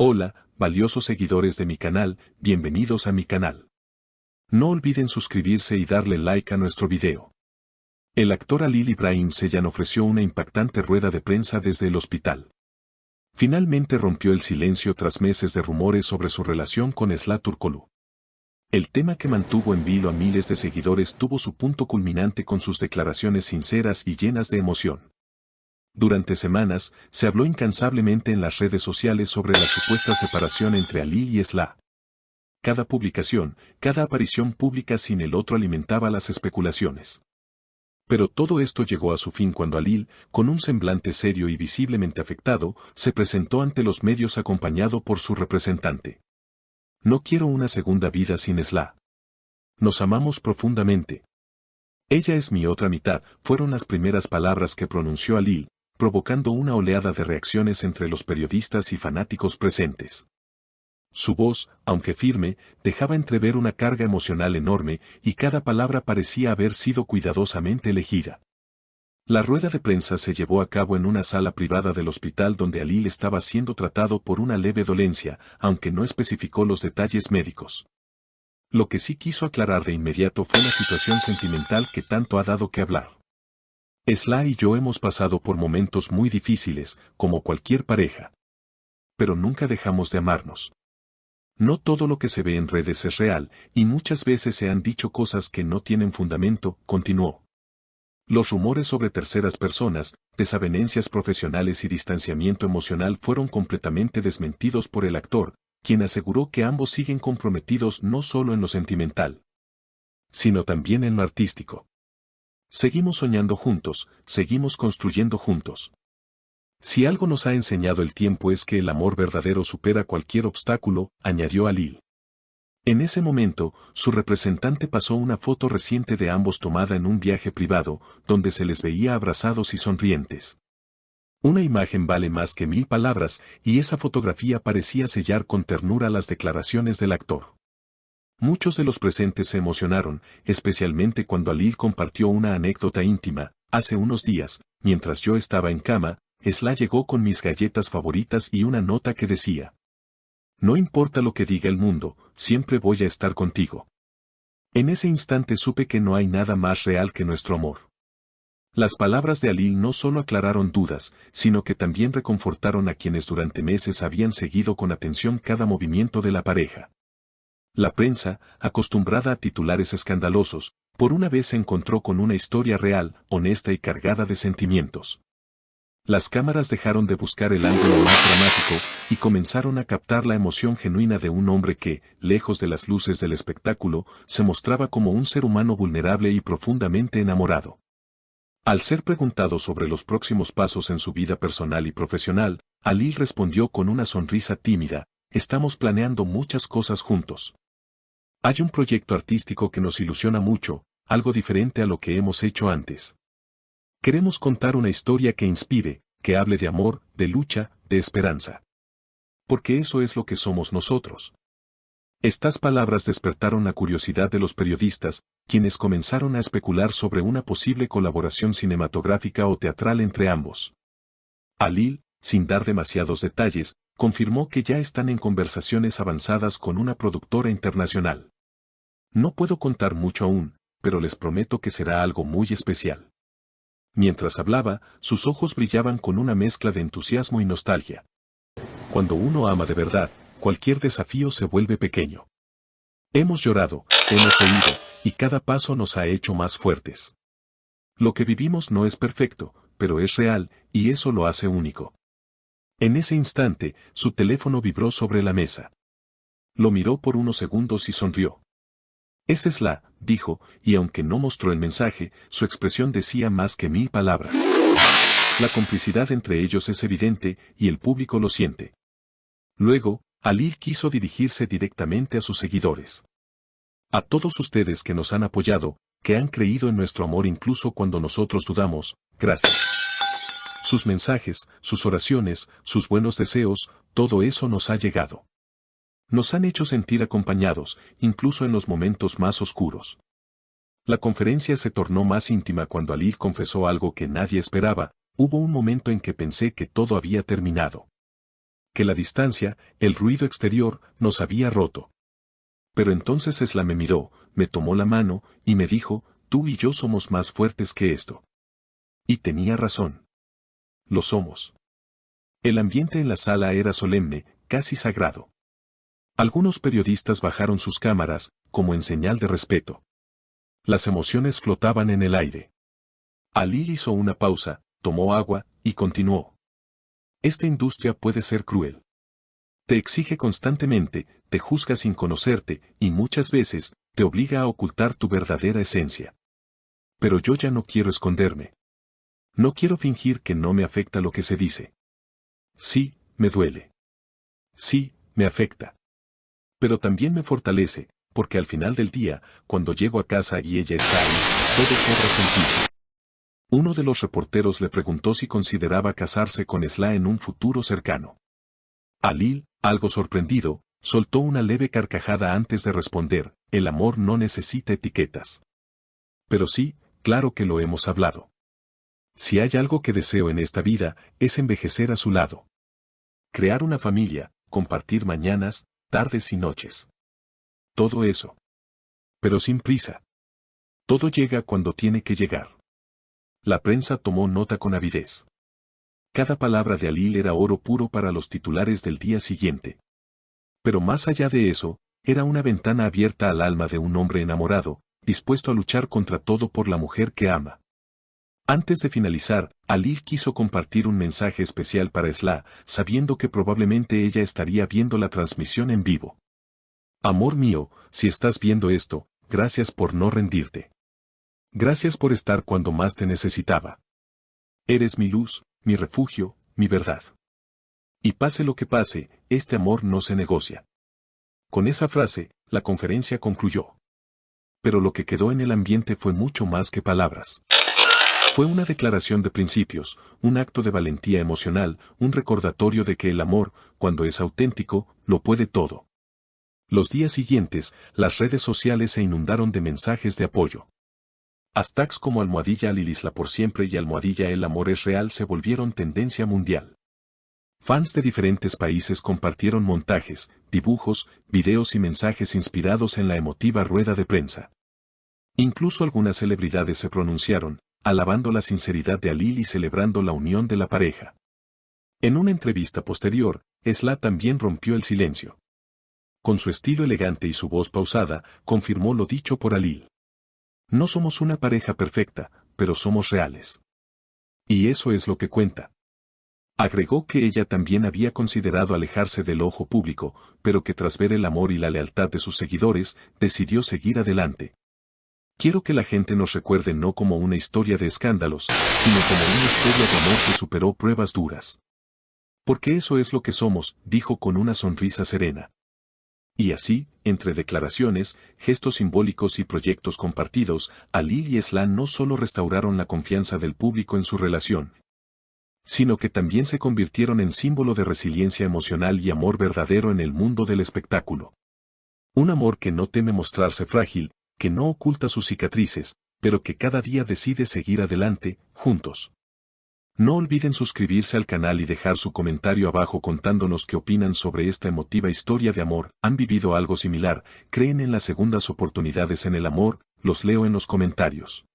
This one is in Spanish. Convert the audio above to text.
Hola, valiosos seguidores de mi canal, bienvenidos a mi canal. No olviden suscribirse y darle like a nuestro video. El actor Halil İbrahim Ceylan ofreció una impactante rueda de prensa desde el hospital. Finalmente rompió el silencio tras meses de rumores sobre su relación con Esra Türkoğlu. El tema que mantuvo en vilo a miles de seguidores tuvo su punto culminante con sus declaraciones sinceras y llenas de emoción. Durante semanas, se habló incansablemente en las redes sociales sobre la supuesta separación entre Halil y Esra. Cada publicación, cada aparición pública sin el otro alimentaba las especulaciones. Pero todo esto llegó a su fin cuando Halil, con un semblante serio y visiblemente afectado, se presentó ante los medios acompañado por su representante. No quiero una segunda vida sin Esra. Nos amamos profundamente. Ella es mi otra mitad, fueron las primeras palabras que pronunció Halil, provocando una oleada de reacciones entre los periodistas y fanáticos presentes. Su voz, aunque firme, dejaba entrever una carga emocional enorme, y cada palabra parecía haber sido cuidadosamente elegida. La rueda de prensa se llevó a cabo en una sala privada del hospital donde Halil estaba siendo tratado por una leve dolencia, aunque no especificó los detalles médicos. Lo que sí quiso aclarar de inmediato fue la situación sentimental que tanto ha dado que hablar. Esra y yo hemos pasado por momentos muy difíciles, como cualquier pareja. Pero nunca dejamos de amarnos. No todo lo que se ve en redes es real, y muchas veces se han dicho cosas que no tienen fundamento, continuó. Los rumores sobre terceras personas, desavenencias profesionales y distanciamiento emocional fueron completamente desmentidos por el actor, quien aseguró que ambos siguen comprometidos no solo en lo sentimental, sino también en lo artístico. Seguimos soñando juntos, seguimos construyendo juntos. Si algo nos ha enseñado el tiempo es que el amor verdadero supera cualquier obstáculo, añadió Halil. En ese momento, su representante pasó una foto reciente de ambos tomada en un viaje privado, donde se les veía abrazados y sonrientes. Una imagen vale más que 1000 palabras, y esa fotografía parecía sellar con ternura las declaraciones del actor. Muchos de los presentes se emocionaron, especialmente cuando Halil compartió una anécdota íntima. Hace unos días, mientras yo estaba en cama, Esra llegó con mis galletas favoritas y una nota que decía: no importa lo que diga el mundo, siempre voy a estar contigo. En ese instante supe que no hay nada más real que nuestro amor. Las palabras de Halil no solo aclararon dudas, sino que también reconfortaron a quienes durante meses habían seguido con atención cada movimiento de la pareja. La prensa, acostumbrada a titulares escandalosos, por una vez se encontró con una historia real, honesta y cargada de sentimientos. Las cámaras dejaron de buscar el ángulo más dramático, y comenzaron a captar la emoción genuina de un hombre que, lejos de las luces del espectáculo, se mostraba como un ser humano vulnerable y profundamente enamorado. Al ser preguntado sobre los próximos pasos en su vida personal y profesional, Halil respondió con una sonrisa tímida: estamos planeando muchas cosas juntos. Hay un proyecto artístico que nos ilusiona mucho, algo diferente a lo que hemos hecho antes. Queremos contar una historia que inspire, que hable de amor, de lucha, de esperanza. Porque eso es lo que somos nosotros. Estas palabras despertaron la curiosidad de los periodistas, quienes comenzaron a especular sobre una posible colaboración cinematográfica o teatral entre ambos. Halil, sin dar demasiados detalles, confirmó que ya están en conversaciones avanzadas con una productora internacional. No puedo contar mucho aún, pero les prometo que será algo muy especial. Mientras hablaba, sus ojos brillaban con una mezcla de entusiasmo y nostalgia. Cuando uno ama de verdad, cualquier desafío se vuelve pequeño. Hemos llorado, hemos reído, y cada paso nos ha hecho más fuertes. Lo que vivimos no es perfecto, pero es real, y eso lo hace único. En ese instante, su teléfono vibró sobre la mesa. Lo miró por unos segundos y sonrió. Esa es la, dijo, y aunque no mostró el mensaje, su expresión decía más que 1000 palabras. La complicidad entre ellos es evidente, y el público lo siente. Luego, Halil quiso dirigirse directamente a sus seguidores. A todos ustedes que nos han apoyado, que han creído en nuestro amor incluso cuando nosotros dudamos, gracias. Sus mensajes, sus oraciones, sus buenos deseos, todo eso nos ha llegado. Nos han hecho sentir acompañados, incluso en los momentos más oscuros. La conferencia se tornó más íntima cuando Halil confesó algo que nadie esperaba: hubo un momento en que pensé que todo había terminado. que la distancia, el ruido exterior, nos había roto. Pero entonces Esla me miró, me tomó la mano, y me dijo, tú y yo somos más fuertes que esto. Y tenía razón. Lo somos. El ambiente en la sala era solemne, casi sagrado. Algunos periodistas bajaron sus cámaras, como en señal de respeto. Las emociones flotaban en el aire. Alil hizo una pausa, tomó agua, y continuó. Esta industria puede ser cruel. Te exige constantemente, te juzga sin conocerte, y muchas veces, te obliga a ocultar tu verdadera esencia. Pero yo ya no quiero esconderme. No quiero fingir que no me afecta lo que se dice. Sí, me duele. Sí, me afecta. Pero también me fortalece, porque al final del día, cuando llego a casa y ella está ahí, todo cobra sentido. Uno de los reporteros le preguntó si consideraba casarse con Esla en un futuro cercano. Alil, algo sorprendido, soltó una leve carcajada antes de responder, el amor no necesita etiquetas. Pero sí, claro que lo hemos hablado. Si hay algo que deseo en esta vida, es envejecer a su lado. Crear una familia, compartir mañanas, tardes y noches. Todo eso. Pero sin prisa. Todo llega cuando tiene que llegar. La prensa tomó nota con avidez. Cada palabra de Alil era oro puro para los titulares del día siguiente. Pero más allá de eso, era una ventana abierta al alma de un hombre enamorado, dispuesto a luchar contra todo por la mujer que ama. Antes de finalizar, Alil quiso compartir un mensaje especial para Esla, sabiendo que probablemente ella estaría viendo la transmisión en vivo. Amor mío, si estás viendo esto, gracias por no rendirte. Gracias por estar cuando más te necesitaba. Eres mi luz, mi refugio, mi verdad. Y pase lo que pase, este amor no se negocia. Con esa frase, la conferencia concluyó. Pero lo que quedó en el ambiente fue mucho más que palabras. Fue una declaración de principios, un acto de valentía emocional, un recordatorio de que el amor, cuando es auténtico, lo puede todo. Los días siguientes, las redes sociales se inundaron de mensajes de apoyo. Hashtags como #Alilisla por siempre y #El amor es real se volvieron tendencia mundial. Fans de diferentes países compartieron montajes, dibujos, videos y mensajes inspirados en la emotiva rueda de prensa. Incluso algunas celebridades se pronunciaron, alabando la sinceridad de Alil y celebrando la unión de la pareja. En una entrevista posterior, Esla también rompió el silencio. Con su estilo elegante y su voz pausada, confirmó lo dicho por Alil. No somos una pareja perfecta, pero somos reales. Y eso es lo que cuenta. Agregó que ella también había considerado alejarse del ojo público, pero que tras ver el amor y la lealtad de sus seguidores, decidió seguir adelante. Quiero que la gente nos recuerde no como una historia de escándalos, sino como una historia de amor que superó pruebas duras. Porque eso es lo que somos, dijo con una sonrisa serena. Y así, entre declaraciones, gestos simbólicos y proyectos compartidos, Alil y Esla no solo restauraron la confianza del público en su relación, sino que también se convirtieron en símbolo de resiliencia emocional y amor verdadero en el mundo del espectáculo. Un amor que no teme mostrarse frágil, que no oculta sus cicatrices, pero que cada día decide seguir adelante, juntos. No olviden suscribirse al canal y dejar su comentario abajo contándonos qué opinan sobre esta emotiva historia de amor. ¿Han vivido algo similar? ¿Creen en las segundas oportunidades en el amor? Los leo en los comentarios.